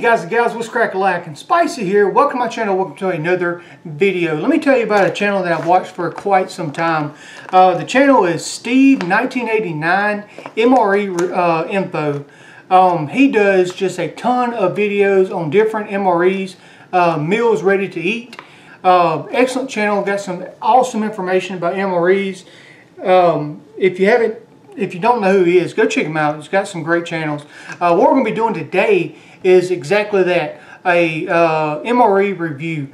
guys and gals, what's crack-a-lack? Spicy here. Welcome to my channel. Welcome to another video. Let me tell you about a channel that I've watched for quite some time. The channel is Steve 1989 MRE Info. He does just a ton of videos on different MREs, meals ready to eat. Excellent channel. Got some awesome information about MREs. If you don't know who he is, go check him out. He's got some great channels. What we're going to be doing today is exactly that, a MRE review.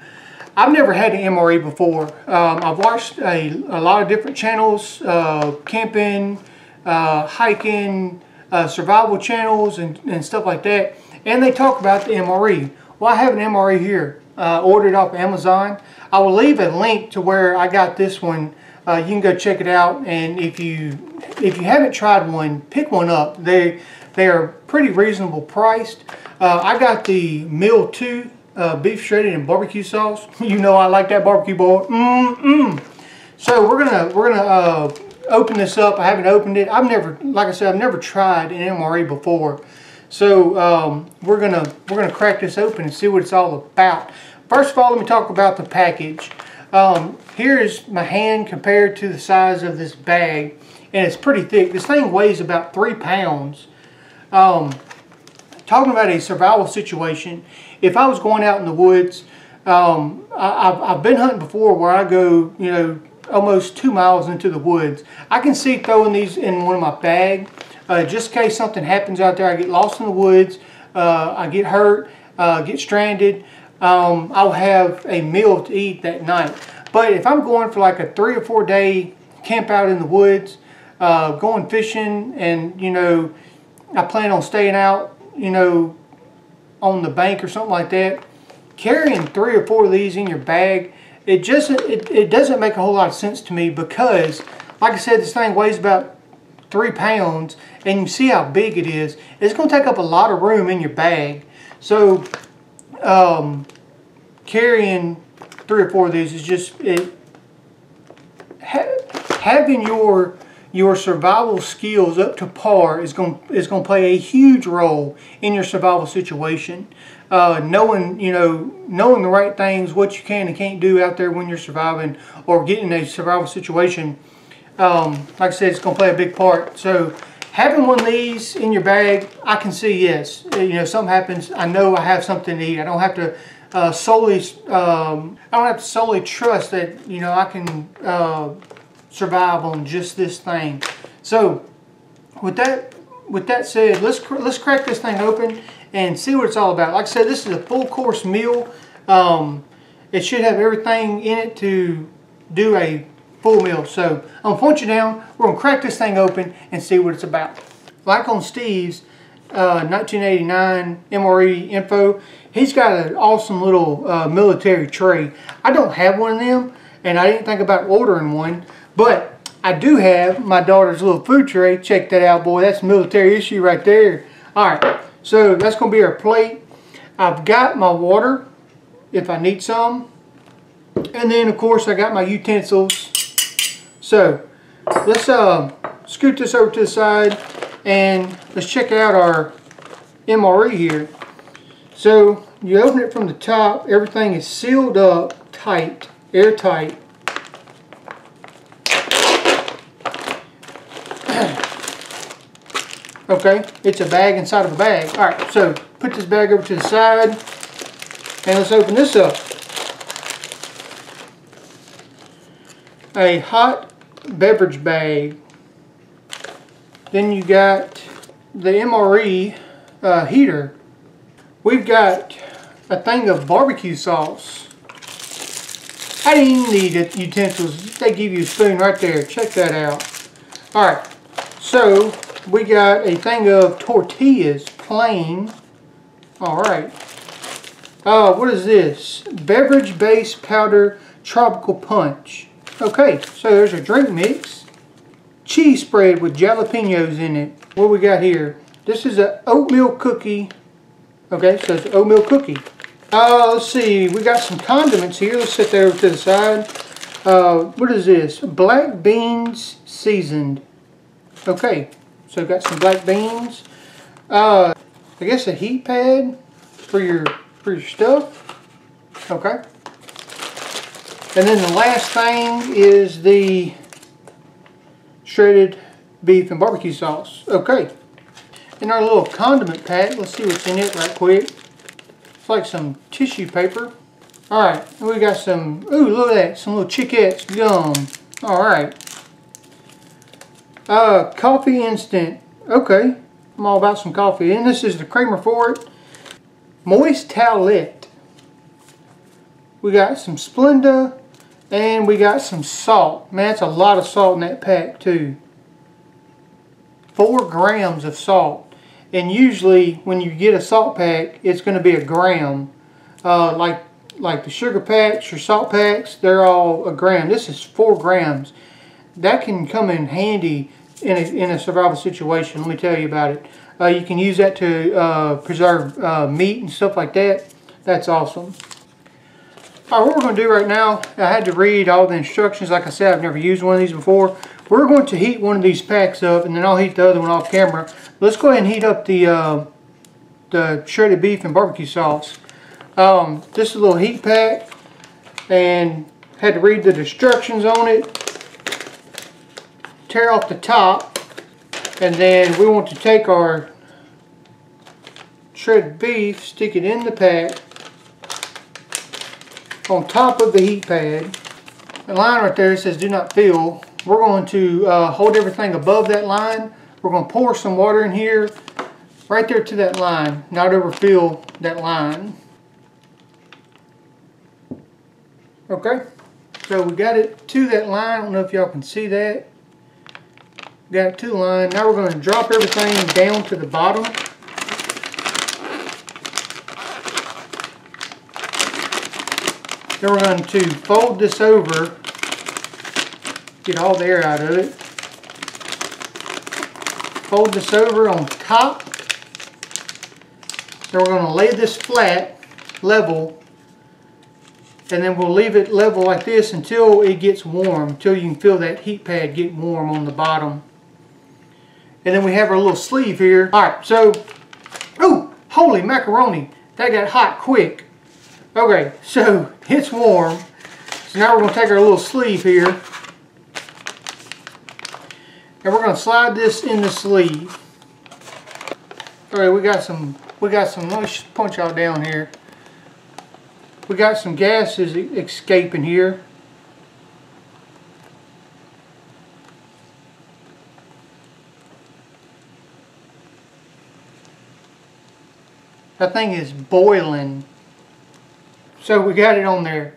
I've never had an MRE before. I've watched a lot of different channels, camping, hiking, survival channels and stuff like that, and they talk about the MRE. Well, I have an MRE here, ordered off Amazon. I will leave a link to where I got this one. You can go check it out, and if you haven't tried one, pick one up. They are pretty reasonable priced. I got the Meal 2 beef shredded and barbecue sauce. You know I like that barbecue, boy. So we're gonna open this up. I haven't opened it. Like I said, I've never tried an MRE before. So we're gonna crack this open and see what it's all about. First of all, let me talk about the package. Here's my hand compared to the size of this bag, and it's pretty thick. This thing weighs about 3 pounds. Talking about a survival situation, if I was going out in the woods, I've been hunting before where I go, you know, almost 2 miles into the woods. I can see throwing these in one of my bags, just in case something happens out there. I get lost in the woods, I get hurt, get stranded. I'll have a meal to eat that night. But if I'm going for like a 3 or 4 day camp out in the woods, going fishing, and you know, I plan on staying out, you know, on the bank or something like that, carrying 3 or 4 of these in your bag, it doesn't make a whole lot of sense to me, because like I said, this thing weighs about 3 pounds, and you see how big it is. It's going to take up a lot of room in your bag. So carrying 3 or 4 of these is just having your survival skills up to par is going to play a huge role in your survival situation. Knowing the right things, what you can and can't do out there when you're surviving or getting in a survival situation. Like I said, it's going to play a big part. So having one of these in your bag, I can see, yes, you know, something happens, I know I have something to eat. I don't have to solely trust that, you know, I can survive on just this thing. So with that said, let's crack this thing open and see what it's all about. Like I said, this is a full course meal. It should have everything in it to do a full meal. So I'm gonna point you down. We're gonna crack this thing open and see what it's about. Like on Steve's 1989 MRE Info, he's got an awesome little military tray. I don't have one of them, and I didn't think about ordering one, but I do have my daughter's little food tray. Check that out, boy. That's military issue right there. Alright, so that's going to be our plate. I've got my water if I need some, and then of course I got my utensils. So let's scoot this over to the side and let's check out our MRE here. So you open it from the top, everything is sealed up tight, airtight. Okay, it's a bag inside of a bag. Alright, so put this bag over to the side and let's open this up. A hot beverage bag. Then you got the MRE heater. We've got a thing of barbecue sauce. I didn't even need utensils. They give you a spoon right there. Check that out. Alright, so we got a thing of tortillas, plain. Alright. What is this? Beverage base powder tropical punch. Okay, so there's a drink mix. Cheese spread with jalapenos in it. What we got here? This is an oatmeal cookie. Okay, so it's an oatmeal cookie. Let's see, we got some condiments here. Let's set that over to the side. What is this? Black beans seasoned. Okay, so got some black beans. I guess a heat pad. for your stuff. Okay. And then the last thing is the shredded beef and barbecue sauce. Okay. In our little condiment pack, let's see what's in it right quick. It's like some tissue paper. Alright, we got some, ooh, look at that, some little chiquettes, yum. Alright. Coffee instant. Okay, I'm all about some coffee. And this is the creamer for it. Moist towelette. We got some Splenda, and we got some salt. Man, that's a lot of salt in that pack too. 4 grams of salt. And usually when you get a salt pack, it's going to be a gram. Like the sugar packs or salt packs, they're all a gram. This is 4 grams. That can come in handy in a survival situation. Let me tell you about it. You can use that to preserve meat and stuff like that. That's awesome. Alright, what we're going to do right now, I had to read all the instructions. Like I said, I've never used one of these before. We're going to heat one of these packs up, and then I'll heat the other one off camera. Let's go ahead and heat up the shredded beef and barbecue sauce. This is a little heat pack, and had to read the instructions on it. Tear off the top, and then we want to take our shredded beef, stick it in the pack on top of the heat pad. The line right there says do not fill. We're going to hold everything above that line. We're going to pour some water in here right there to that line, not overfill that line. Okay, so we got it to that line. I don't know if y'all can see that. Got it to the line. Now we're going to drop everything down to the bottom. Then we're going to fold this over, get all the air out of it. Fold this over on top. Then we're going to lay this flat, level, and then we'll leave it level like this until it gets warm, until you can feel that heat pad get warm on the bottom. And then we have our little sleeve here. Alright, so, oh, holy macaroni, that got hot quick. Okay, so it's warm. So now we're going to take our little sleeve here, and we're going to slide this in the sleeve. Alright, we got some, let's punch y'all down here. We got some gases escaping here. That thing is boiling. So we got it on there.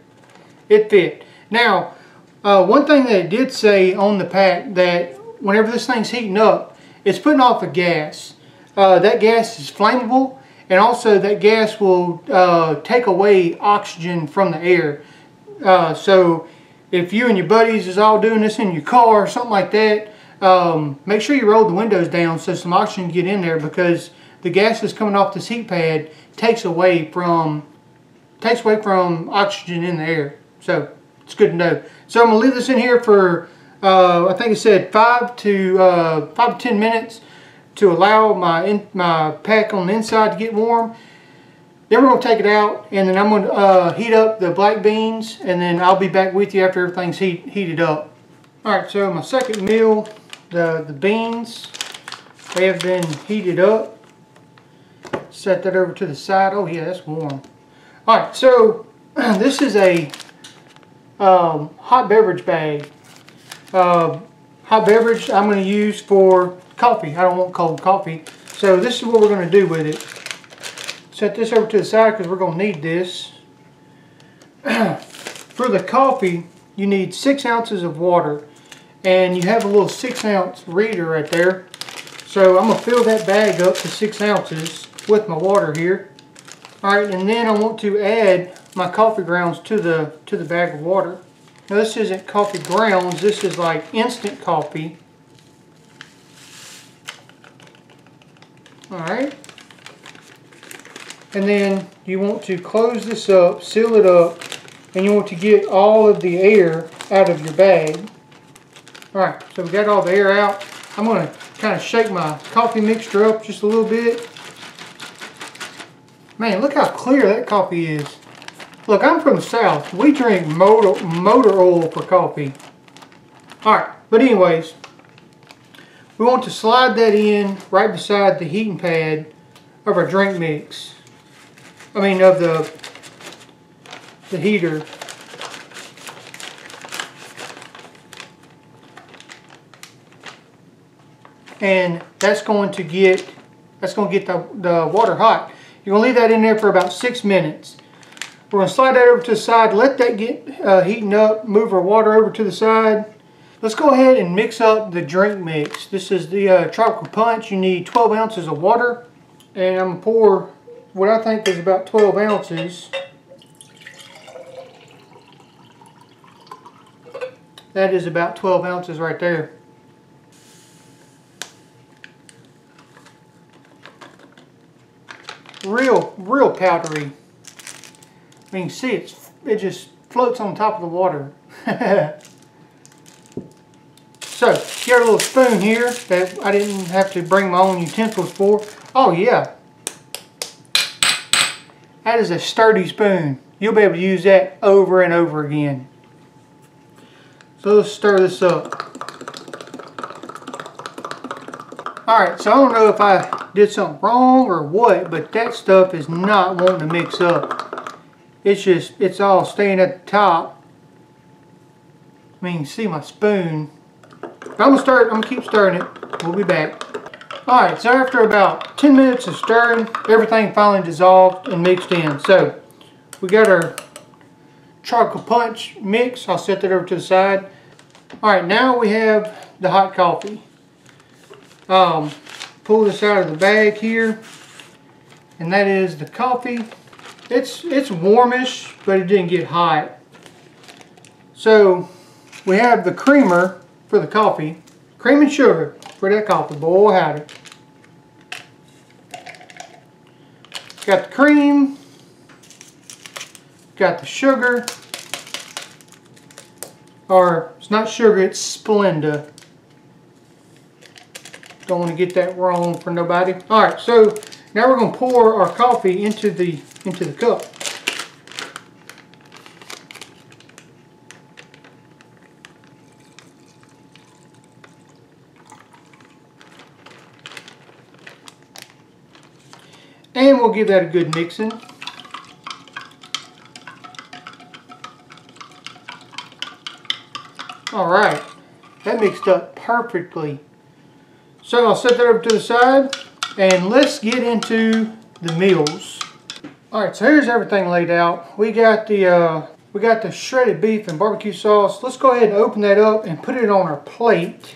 It fit. Now, one thing that it did say on the pack, that whenever this thing's heating up, it's putting off a gas. That gas is flammable, and also that gas will take away oxygen from the air. So if you and your buddies is all doing this in your car or something like that, make sure you roll the windows down so some oxygen can get in there, because the gas that's coming off this heat pad takes away from oxygen in the air. So it's good to know. So I'm gonna leave this in here for I think it said 5 to 10 minutes to allow my pack on the inside to get warm. Then we're gonna take it out, and then I'm gonna heat up the black beans, and then I'll be back with you after everything's heated up. All right, so my second meal, the beans, they have been heated up. Set that over to the side. Oh yeah, that's warm. Alright, so this is a hot beverage bag. Hot beverage I'm going to use for coffee. I don't want cold coffee. So this is what we're going to do with it. Set this over to the side because we're going to need this. For the coffee, you need 6 ounces of water. And you have a little 6-ounce reader right there. So I'm going to fill that bag up to 6 ounces with my water here. Alright, and then I want to add my coffee grounds to the bag of water. Now this isn't coffee grounds, this is like instant coffee. Alright. And then you want to close this up, seal it up, and you want to get all of the air out of your bag. Alright, so we got all the air out. I'm going to kind of shake my coffee mixture up just a little bit. Man, look how clear that coffee is. Look, I'm from the South. We drink motor oil for coffee. Alright, but anyways, we want to slide that in right beside the heating pad of our drink mix. I mean, of the heater. And that's going to get the water hot. You're going to leave that in there for about 6 minutes. We're going to slide that over to the side, let that get heating up, move our water over to the side. Let's go ahead and mix up the drink mix. This is the Tropical Punch. You need 12 ounces of water. And I'm going to pour what I think is about 12 ounces. That is about 12 ounces right there. Real powdery. I mean, see, it just floats on top of the water. So, got a little spoon here that I didn't have to bring my own utensils for. Oh yeah, that is a sturdy spoon. You'll be able to use that over and over again. So let's stir this up. Alright, so I don't know if I did something wrong or what, but that stuff is not wanting to mix up. It's all staying at the top. I mean, you can see my spoon. But I'm gonna keep stirring it. We'll be back. Alright, so after about 10 minutes of stirring, everything finally dissolved and mixed in. So, we got our Tropical Punch mix. I'll set that over to the side. Alright, now we have the hot coffee. Pull this out of the bag here, and that is the coffee. It's warmish, but it didn't get hot. So we have the creamer for the coffee, cream and sugar for that coffee. Boy, howdy! Got the cream, got the sugar, or it's not sugar, it's Splenda. Don't want to get that wrong for nobody. Alright, so now we're going to pour our coffee into the cup. And we'll give that a good mixing. Alright, that mixed up perfectly. So I'll set that over to the side, and let's get into the meals. Alright, so here's everything laid out. We got the shredded beef and barbecue sauce. Let's go ahead and open that up and put it on our plate.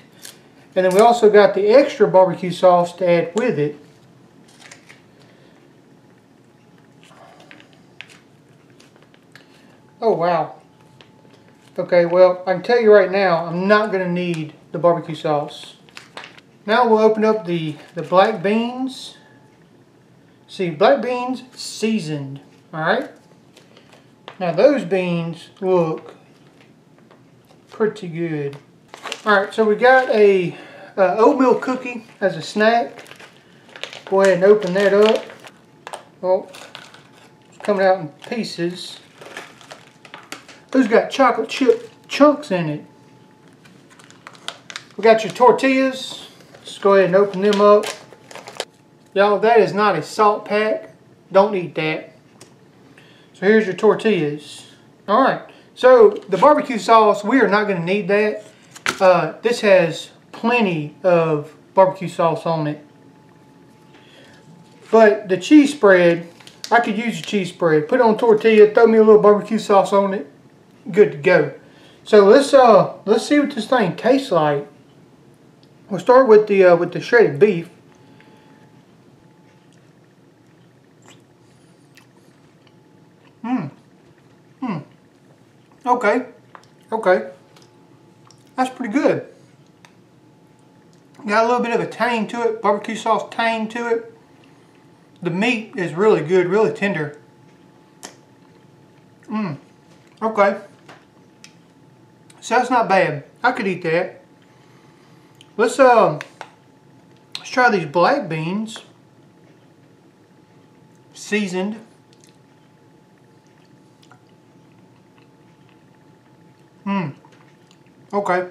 And then we also got the extra barbecue sauce to add with it. Oh wow. Okay, well, I can tell you right now, I'm not going to need the barbecue sauce. Now we'll open up the black beans. See, black beans seasoned. Alright? Now those beans look pretty good. Alright, so we got a oatmeal cookie as a snack. Go ahead and open that up. Oh, it's coming out in pieces. Those got chocolate chip chunks in it. We got your tortillas. Let's go ahead and open them up. Y'all, that is not a salt pack. Don't eat that. So here's your tortillas. Alright, so the barbecue sauce, we are not going to need that. This has plenty of barbecue sauce on it. But the cheese spread, I could use a cheese spread. Put it on tortilla, throw me a little barbecue sauce on it. Good to go. So let's see what this thing tastes like. We'll start with the shredded beef. Okay. That's pretty good. Got a little bit of a tang to it, barbecue sauce tang to it. The meat is really good, really tender. Okay. So that's not bad. I could eat that. Let's try these black beans. seasoned. Okay.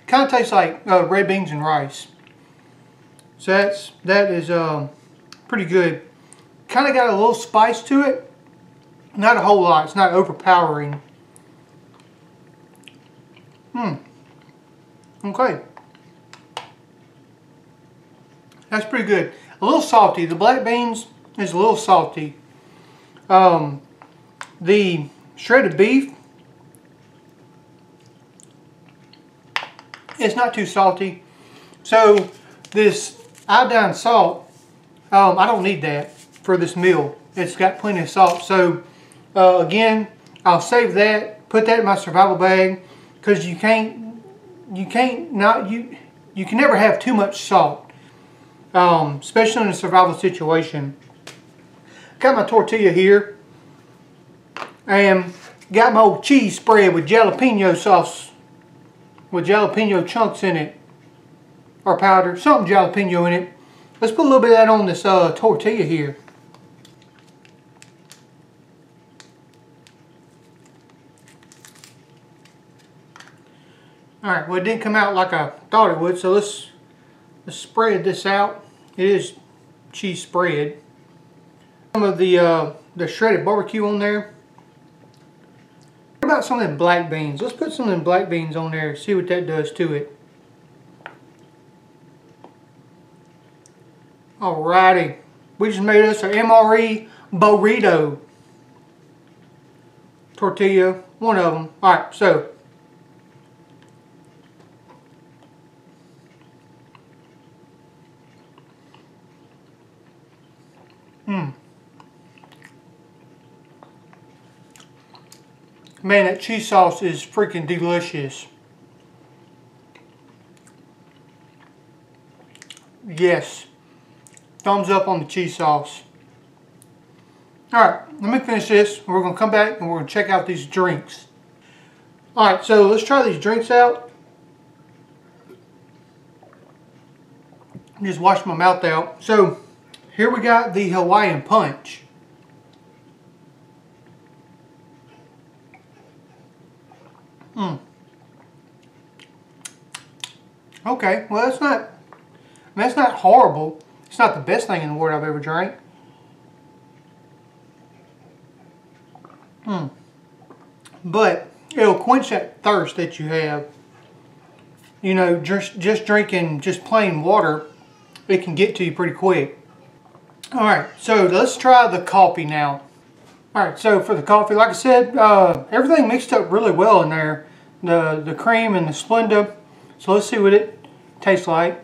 Kind of tastes like red beans and rice. So that is pretty good. Kind of got a little spice to it. Not a whole lot. It's not overpowering. Okay. That's pretty good. A little salty. The black beans is a little salty. The shredded beef is not too salty. So this iodine salt, I don't need that for this meal. It's got plenty of salt. So again, I'll save that, put that in my survival bag, because you can never have too much salt, especially in a survival situation. Got my tortilla here, and got my old cheese spread with jalapeno sauce, with jalapeno chunks in it, or powder, something jalapeno in it. Let's put a little bit of that on this tortilla here. Alright, well, it didn't come out like I thought it would, so let's spread this out. It is cheese spread. Some of the shredded barbecue on there. What about some of them black beans? Let's put some of them black beans on there, see what that does to it. Alrighty, we just made us an MRE burrito. Tortilla, one of them. Alright, so man, that cheese sauce is freaking delicious. Yes. Thumbs up on the cheese sauce. Alright, let me finish this. We're going to come back and we're going to check out these drinks. Alright, so let's try these drinks out. Just wash my mouth out. So, here we got the Hawaiian Punch. Okay, well that's not horrible. It's not the best thing in the world I've ever drank. But it'll quench that thirst that you have. You know, just drinking just plain water, it can get to you pretty quick. Alright, so let's try the coffee now. Alright, so for the coffee, like I said, everything mixed up really well in there. The cream and the Splenda. So let's see what it tastes like.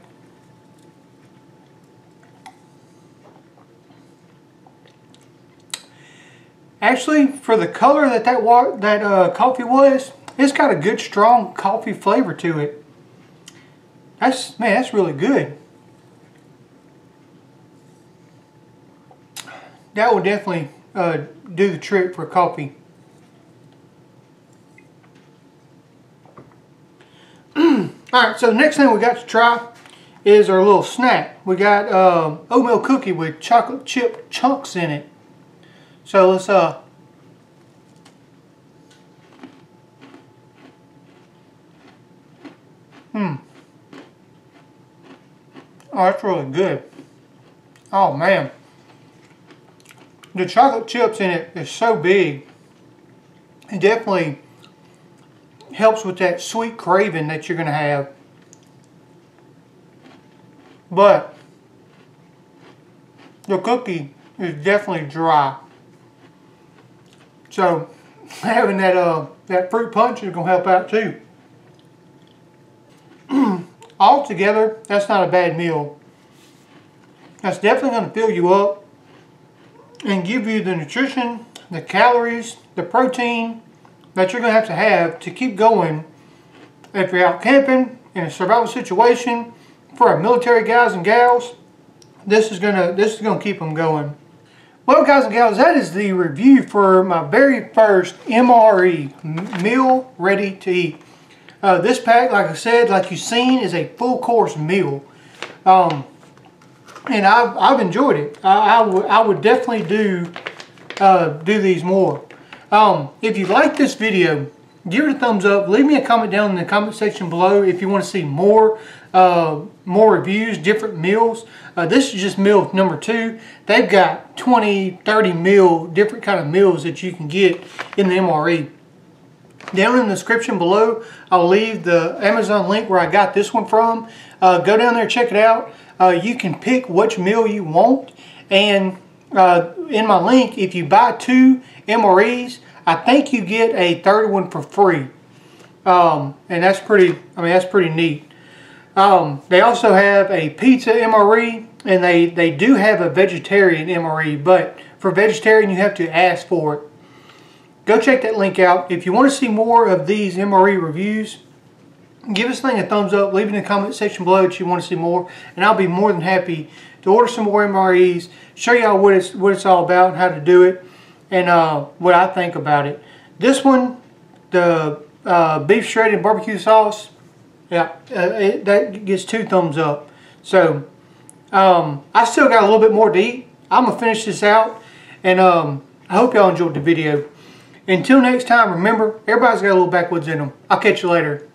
Actually, for the color that coffee was, it's got a good strong coffee flavor to it. That's really good. That will definitely do the trick for coffee. Alright, so the next thing we got to try is our little snack. We got oatmeal cookie with chocolate chip chunks in it. So let's Oh, that's really good. Oh man. The chocolate chips in it is so big. It definitely helps with that sweet craving that you're going to have. But the cookie is definitely dry. So having that fruit punch is going to help out too. Altogether, that's not a bad meal. That's definitely going to fill you up and give you the nutrition, the calories, the protein that you're going to have to keep going if you're out camping in a survival situation. For our military guys and gals, this is gonna keep them going. Well, guys and gals, that is the review for my very first MRE meal ready to eat. This pack, like I said, like you've seen, is a full course meal. and I've enjoyed it. I would definitely do these more. If you like this video, give it a thumbs up. Leave me a comment down in the comment section below if you want to see more reviews, different meals. This is just meal number 2. They've got 20, 30 different kind of meals that you can get in the MRE. Down in the description below, I'll leave the Amazon link where I got this one from. Go down there, check it out. You can pick which meal you want, and in my link, if you buy 2 MREs, I think you get a third one for free, and that's pretty. I mean, that's pretty neat. They also have a pizza MRE, and they do have a vegetarian MRE, but for vegetarian you have to ask for it. Go check that link out. If you want to see more of these MRE reviews, give this thing a thumbs up. Leave it in the comment section below that you want to see more, and I'll be more than happy to order some more MREs, show y'all what it's all about and how to do it, and what I think about it. This one, the beef shredded barbecue sauce, yeah, that gets 2 thumbs up. So I still got a little bit more to eat. I'm gonna finish this out, and I hope y'all enjoyed the video. Until next time, remember, everybody's got a little backwoods in them. I'll catch you later.